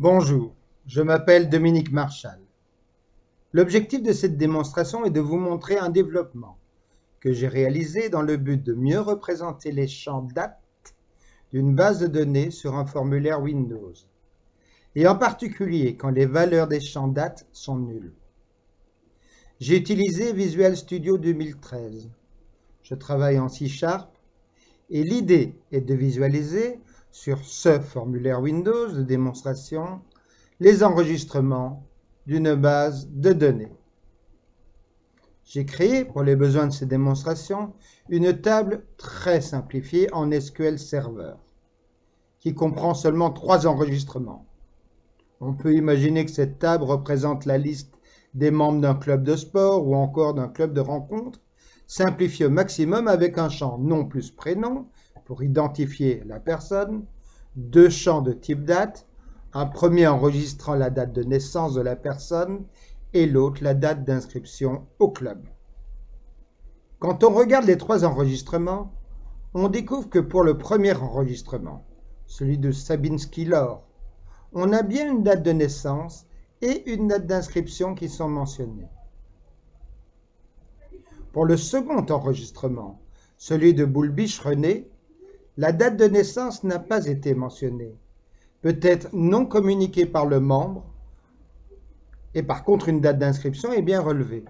Bonjour, je m'appelle Dominique Marchal. L'objectif de cette démonstration est de vous montrer un développement que j'ai réalisé dans le but de mieux représenter les champs date d'une base de données sur un formulaire Windows, et en particulier quand les valeurs des champs date sont nulles. J'ai utilisé Visual Studio 2013. Je travaille en C# et l'idée est de visualiser sur ce formulaire Windows de démonstration les enregistrements d'une base de données. J'ai créé, pour les besoins de ces démonstrations, une table très simplifiée en SQL Server, qui comprend seulement 3 enregistrements. On peut imaginer que cette table représente la liste des membres d'un club de sport ou encore d'un club de rencontre, simplifiée au maximum avec un champ nom plus prénom pour identifier la personne, 2 champs de type date, un premier enregistrant la date de naissance de la personne et l'autre la date d'inscription au club. Quand on regarde les 3 enregistrements, on découvre que pour le premier enregistrement, celui de Sabinski-Laure, on a bien une date de naissance et une date d'inscription qui sont mentionnées. Pour le second enregistrement, celui de Boulbich-René, la date de naissance n'a pas été mentionnée, peut-être non communiquée par le membre, et par contre une date d'inscription est bien relevée.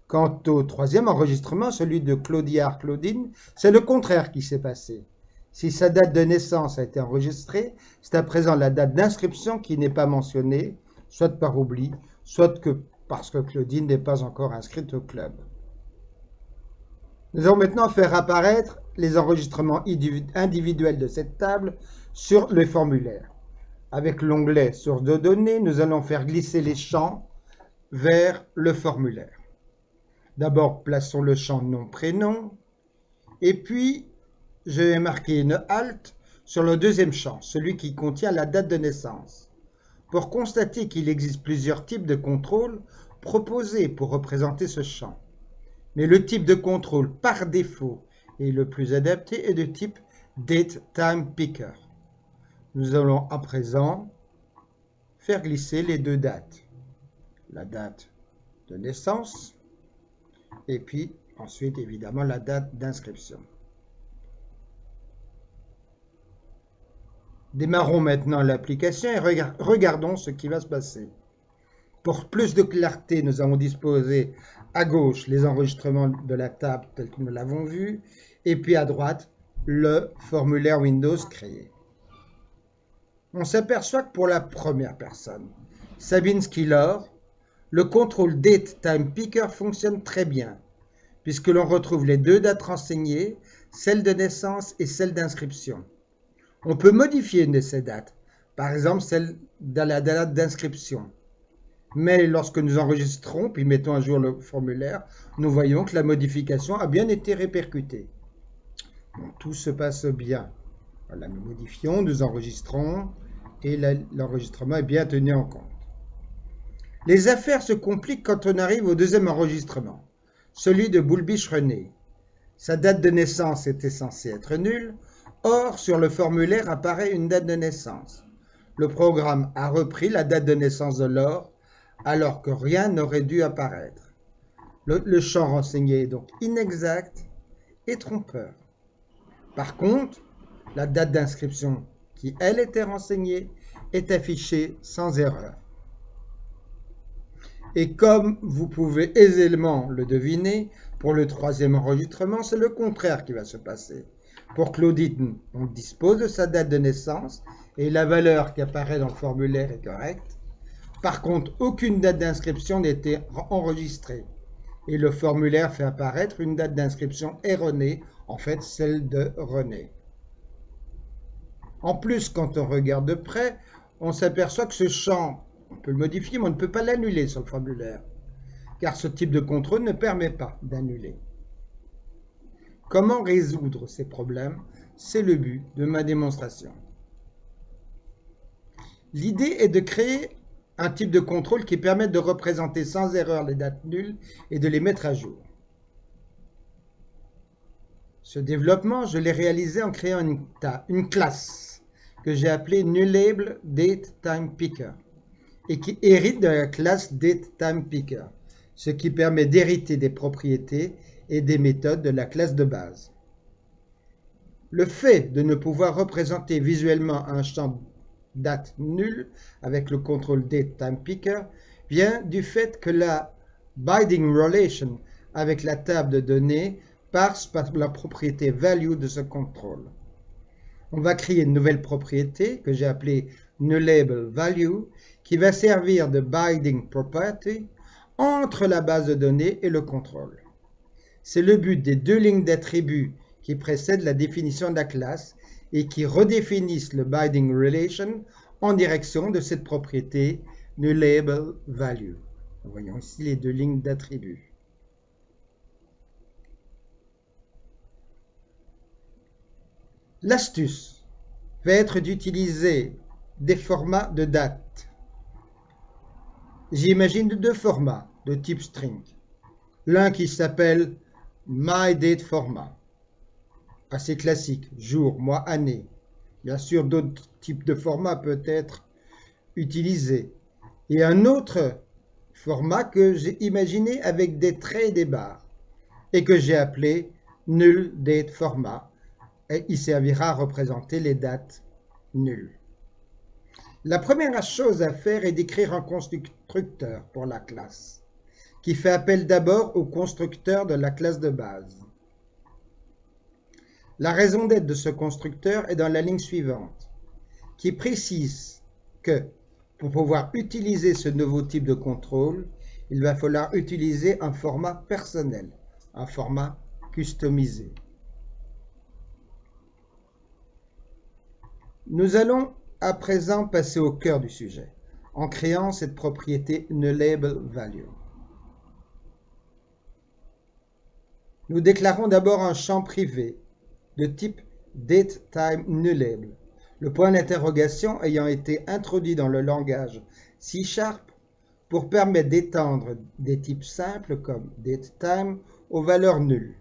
Quant au troisième enregistrement, celui de Claudiard-Claudine, c'est le contraire qui s'est passé. Si sa date de naissance a été enregistrée, c'est à présent la date d'inscription qui n'est pas mentionnée, soit par oubli, soit parce que Claudine n'est pas encore inscrite au club. Nous allons maintenant faire apparaître les enregistrements individuels de cette table sur le formulaire. Avec l'onglet Source de données, nous allons faire glisser les champs vers le formulaire. D'abord, plaçons le champ nom-prénom, et puis je vais marquer une halte sur le deuxième champ, celui qui contient la date de naissance, pour constater qu'il existe plusieurs types de contrôles proposés pour représenter ce champ. Mais le type de contrôle par défaut et le plus adapté est de type DateTimePicker. Nous allons à présent faire glisser les 2 dates. La date de naissance et puis ensuite évidemment la date d'inscription. Démarrons maintenant l'application et regardons ce qui va se passer. Pour plus de clarté, nous avons disposé à gauche les enregistrements de la table tels que nous l'avons vu, et puis à droite le formulaire Windows créé. On s'aperçoit que pour la première personne, Sabinski-Laure, le contrôle DateTimePicker fonctionne très bien, puisque l'on retrouve les 2 dates renseignées, celle de naissance et celle d'inscription. On peut modifier une de ces dates, par exemple celle de la date d'inscription. Mais lorsque nous enregistrons, puis mettons à jour le formulaire, nous voyons que la modification a bien été répercutée. Donc, tout se passe bien. Voilà, nous modifions, nous enregistrons, et l'enregistrement est bien tenu en compte. Les affaires se compliquent quand on arrive au deuxième enregistrement, celui de Boulbich-René. Sa date de naissance était censée être nulle, or sur le formulaire apparaît une date de naissance. Le programme a repris la date de naissance de Laure, alors que rien n'aurait dû apparaître. Le champ renseigné est donc inexact et trompeur. Par contre, la date d'inscription qui, elle, était renseignée, est affichée sans erreur. Et comme vous pouvez aisément le deviner, pour le troisième enregistrement, c'est le contraire qui va se passer. Pour Claudine, on dispose de sa date de naissance et la valeur qui apparaît dans le formulaire est correcte. Par contre, aucune date d'inscription n'était enregistrée et le formulaire fait apparaître une date d'inscription erronée, en fait celle de René. En plus, quand on regarde de près, on s'aperçoit que ce champ, on peut le modifier, mais on ne peut pas l'annuler sur le formulaire, car ce type de contrôle ne permet pas d'annuler. Comment résoudre ces problèmes? C'est le but de ma démonstration. L'idée est de créer un type de contrôle qui permette de représenter sans erreur les dates nulles et de les mettre à jour. Ce développement, je l'ai réalisé en créant une classe que j'ai appelé nullable dateTimePicker et qui hérite de la classe dateTimePicker, ce qui permet d'hériter des propriétés et des méthodes de la classe de base. Le fait de ne pouvoir représenter visuellement un champ date nul avec le contrôle dateTimePicker vient du fait que la binding relation avec la table de données passe par la propriété value de ce contrôle. On va créer une nouvelle propriété que j'ai appelée nullableValue qui va servir de binding property entre la base de données et le contrôle. C'est le but des deux lignes d'attributs qui précèdent la définition de la classe et qui redéfinissent le binding relation en direction de cette propriété nullableValue. Voyons ici les deux lignes d'attributs. L'astuce va être d'utiliser des formats de date. J'imagine deux formats de type string. L'un qui s'appelle myDateFormat, assez classique, jour, mois, année. Bien sûr, d'autres types de formats peuvent être utilisés. Et un autre format que j'ai imaginé avec des traits et des barres et que j'ai appelé nullDateFormat. Et il servira à représenter les dates nulles. La première chose à faire est d'écrire un constructeur pour la classe, qui fait appel d'abord au constructeur de la classe de base. La raison d'être de ce constructeur est dans la ligne suivante, qui précise que pour pouvoir utiliser ce nouveau type de contrôle, il va falloir utiliser un format personnel, un format customisé. Nous allons à présent passer au cœur du sujet, en créant cette propriété nullableValue. Nous déclarons d'abord un champ privé de type dateTimeNullable, le point d'interrogation ayant été introduit dans le langage C# pour permettre d'étendre des types simples comme dateTime aux valeurs nulles.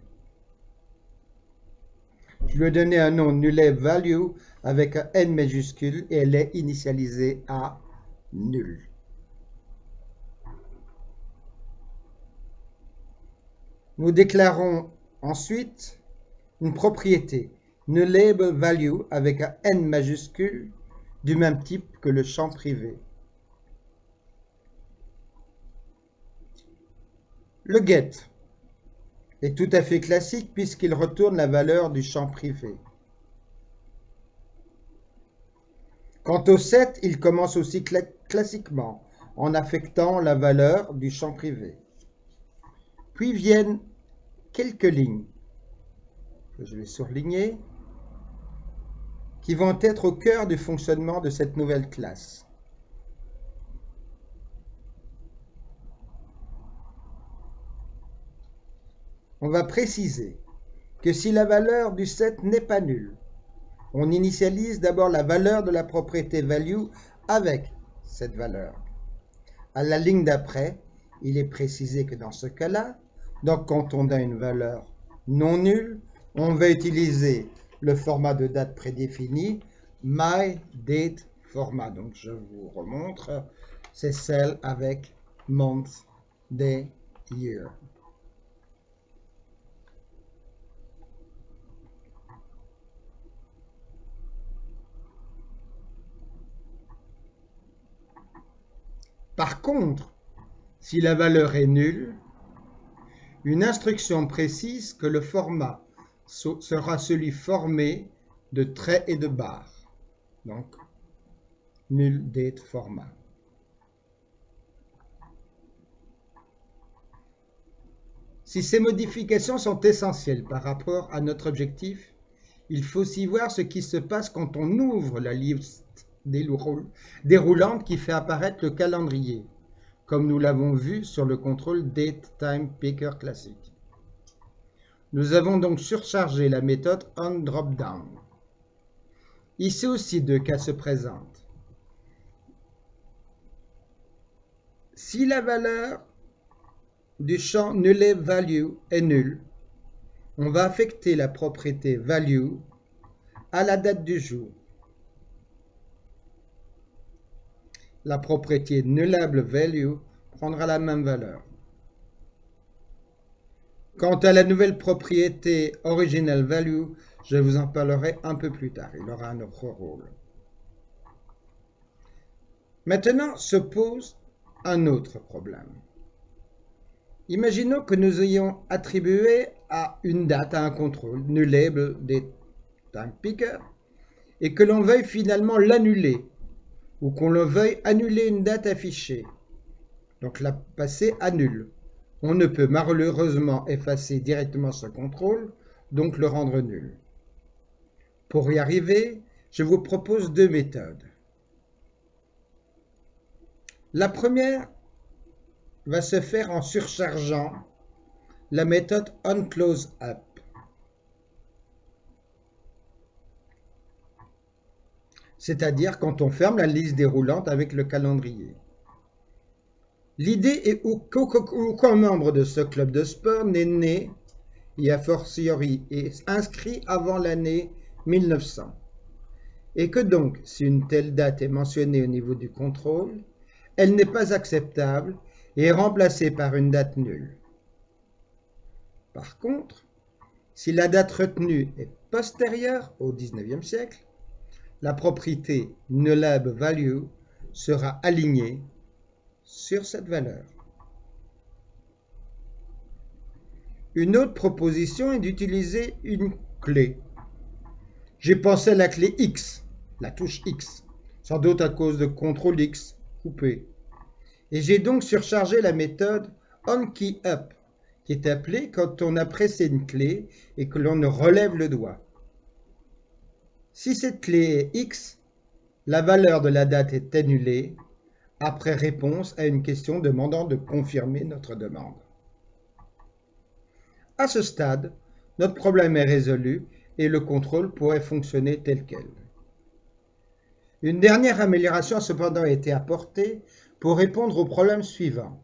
Je lui ai donné un nom nullableValue avec un N majuscule et elle est initialisée à nul. Nous déclarons ensuite une propriété nullableValue avec un N majuscule du même type que le champ privé. Le get est tout à fait classique puisqu'il retourne la valeur du champ privé. Quant au set, il commence aussi classiquement en affectant la valeur du champ privé. Puis viennent quelques lignes, que je vais surligner, qui vont être au cœur du fonctionnement de cette nouvelle classe. On va préciser que si la valeur du set n'est pas nulle, on initialise d'abord la valeur de la propriété value avec cette valeur. À la ligne d'après, il est précisé que dans ce cas-là, donc quand on a une valeur non nulle, on va utiliser le format de date prédéfini, myDateFormat. Donc je vous remontre, c'est celle avec month, day, year. Par contre, si la valeur est nulle, une instruction précise que le format sera celui formé de traits et de barres. Donc, nullDateFormat. Si ces modifications sont essentielles par rapport à notre objectif, il faut aussi voir ce qui se passe quand on ouvre la liste déroulante qui fait apparaître le calendrier, comme nous l'avons vu sur le contrôle dateTimePicker classique. Nous avons donc surchargé la méthode onDropDown. Ici aussi deux cas se présentent. Si la valeur du champ nullableValue est nulle, on va affecter la propriété value à la date du jour. la propriété nullable_value prendra la même valeur. Quant à la nouvelle propriété original_value, je vous en parlerai un peu plus tard. Il aura un autre rôle. Maintenant se pose un autre problème. Imaginons que nous ayons attribué à une date à un contrôle, nullable des time picker, et que l'on veuille finalement l'annuler, ou qu'on le veuille annuler une date affichée, donc la passer à nul. On ne peut malheureusement effacer directement ce contrôle, donc le rendre nul. Pour y arriver, je vous propose deux méthodes. La première va se faire en surchargeant la méthode onCloseUp. C'est-à-dire quand on ferme la liste déroulante avec le calendrier. L'idée est qu'aucun membre de ce club de sport n'est né, et a fortiori est inscrit avant l'année 1900. Et que donc, si une telle date est mentionnée au niveau du contrôle, elle n'est pas acceptable et est remplacée par une date nulle. Par contre, si la date retenue est postérieure au XIXe siècle, la propriété nullable_value sera alignée sur cette valeur. Une autre proposition est d'utiliser une clé. J'ai pensé à la clé X, la touche X, sans doute à cause de CTRL X coupé. Et j'ai donc surchargé la méthode onKeyUp, qui est appelée quand on a pressé une clé et que l'on relève le doigt. Si cette clé est X, la valeur de la date est annulée après réponse à une question demandant de confirmer notre demande. À ce stade, notre problème est résolu et le contrôle pourrait fonctionner tel quel. Une dernière amélioration a cependant été apportée pour répondre au problème suivant.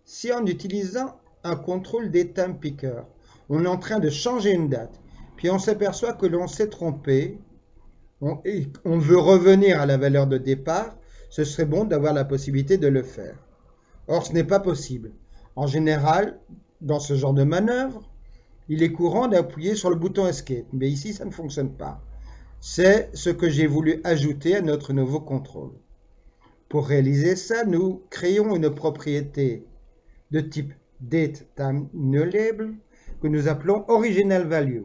Si en utilisant un contrôle des time pickers, on est en train de changer une date, puis on s'aperçoit que l'on s'est trompé, on veut revenir à la valeur de départ, ce serait bon d'avoir la possibilité de le faire. Or, ce n'est pas possible. En général, dans ce genre de manœuvre, il est courant d'appuyer sur le bouton Escape, mais ici, ça ne fonctionne pas. C'est ce que j'ai voulu ajouter à notre nouveau contrôle. Pour réaliser ça, nous créons une propriété de type DateTimeNullable que nous appelons original_value,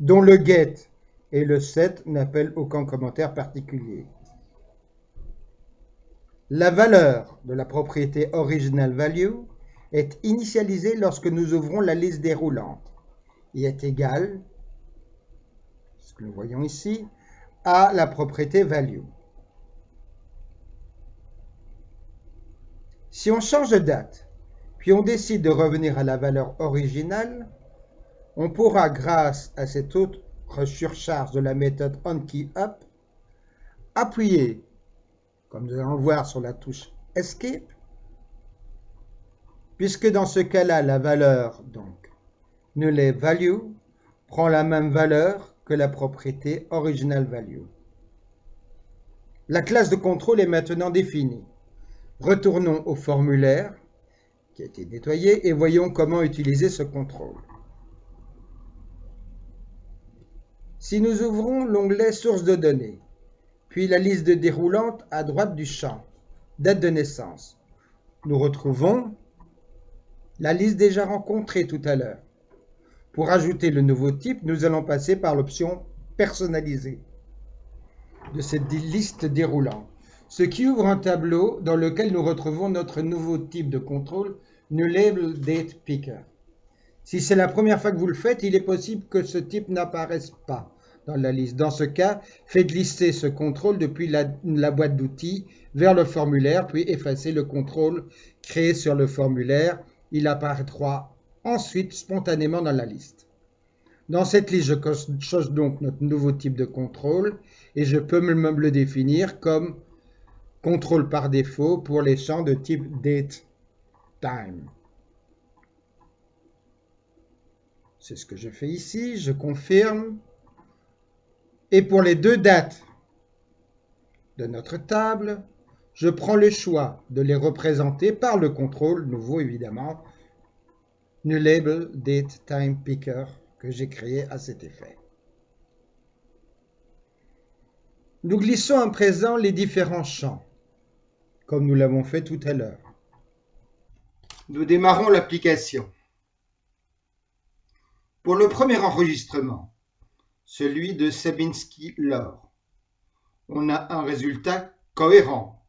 dont le get et le set n'appellent aucun commentaire particulier. La valeur de la propriété original_value est initialisée lorsque nous ouvrons la liste déroulante et est égale, ce que nous voyons ici, à la propriété value. Si on change de date, puis on décide de revenir à la valeur originale, on pourra, grâce à cette autre surcharge de la méthode onKeyUp, appuyer, comme nous allons le voir, sur la touche Escape, puisque dans ce cas-là, la valeur, donc, nullable_value, prend la même valeur que la propriété original_value. La classe de contrôle est maintenant définie. Retournons au formulaire qui a été nettoyé et voyons comment utiliser ce contrôle. Si nous ouvrons l'onglet Source de données, puis la liste de déroulante à droite du champ Date de naissance, nous retrouvons la liste déjà rencontrée tout à l'heure. Pour ajouter le nouveau type, nous allons passer par l'option Personnaliser de cette liste déroulante, ce qui ouvre un tableau dans lequel nous retrouvons notre nouveau type de contrôle, nullable_date_picker. Si c'est la première fois que vous le faites, il est possible que ce type n'apparaisse pas dans la liste. Dans ce cas, faites glisser ce contrôle depuis la boîte d'outils vers le formulaire, puis effacez le contrôle créé sur le formulaire. Il apparaîtra ensuite spontanément dans la liste. Dans cette liste, je coche donc notre nouveau type de contrôle et je peux même le définir comme contrôle par défaut pour les champs de type DateTime. C'est ce que je fais ici, je confirme. Et pour les deux dates de notre table, je prends le choix de les représenter par le contrôle nouveau évidemment, NuLabel Date Time Picker que j'ai créé à cet effet. Nous glissons à présent les différents champs, comme nous l'avons fait tout à l'heure. Nous démarrons l'application. Pour le premier enregistrement, celui de Sabinski-Lore, on a un résultat cohérent,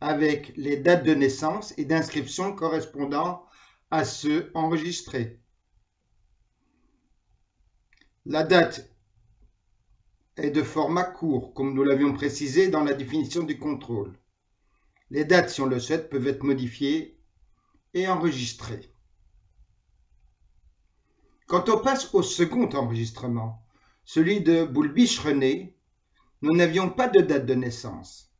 avec les dates de naissance et d'inscription correspondant à ceux enregistrés. La date est de format court, comme nous l'avions précisé dans la définition du contrôle. Les dates, si on le souhaite, peuvent être modifiées et enregistrées. Quand on passe au second enregistrement, celui de Boulbich-René, nous n'avions pas de date de naissance.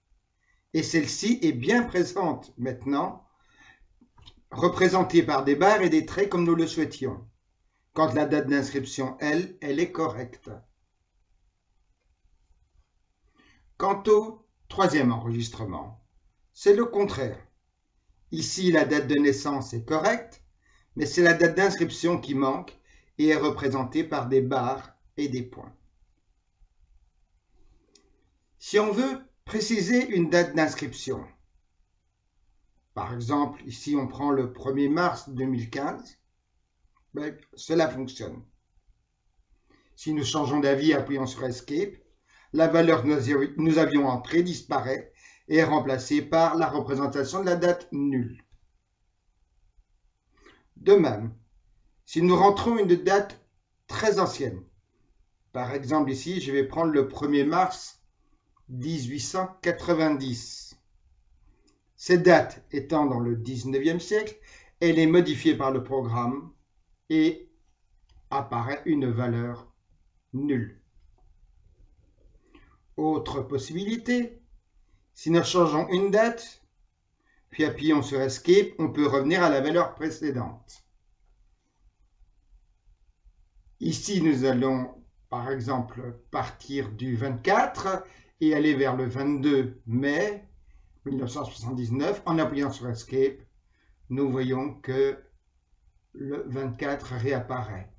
Et celle-ci est bien présente maintenant, représentée par des barres et des traits comme nous le souhaitions, quand la date d'inscription, elle est correcte. Quant au troisième enregistrement, c'est le contraire. Ici, la date de naissance est correcte, mais c'est la date d'inscription qui manque et est représentée par des barres et des points. Si on veut préciser une date d'inscription, par exemple, ici on prend le 1er mars 2015, cela fonctionne. Si nous changeons d'avis, appuyons sur Escape, la valeur que nous avions entrée disparaît et est remplacée par la représentation de la date nulle. De même, si nous rentrons une date très ancienne, par exemple ici, je vais prendre le 1er mars 1890. Cette date étant dans le 19e siècle, elle est modifiée par le programme et apparaît une valeur nulle. Autre possibilité, si nous changeons une date, puis appuyons sur Escape, on peut revenir à la valeur précédente. Ici, nous allons, par exemple, partir du 24 et aller vers le 22 mai 1979. En appuyant sur Escape, nous voyons que le 24 réapparaît.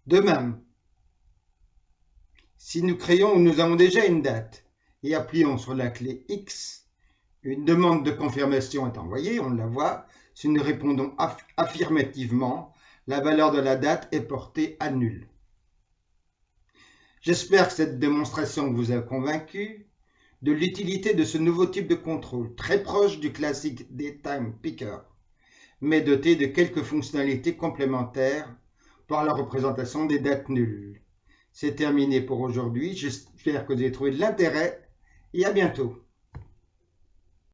De même, si nous créons ou nous avons déjà une date et appuyons sur la clé X, une demande de confirmation est envoyée, on la voit. Si nous répondons affirmativement, la valeur de la date est portée à nul. J'espère que cette démonstration vous a convaincu de l'utilité de ce nouveau type de contrôle, très proche du classique Date Time Picker, mais doté de quelques fonctionnalités complémentaires pour la représentation des dates nulles. C'est terminé pour aujourd'hui, j'espère que vous avez trouvé de l'intérêt et à bientôt.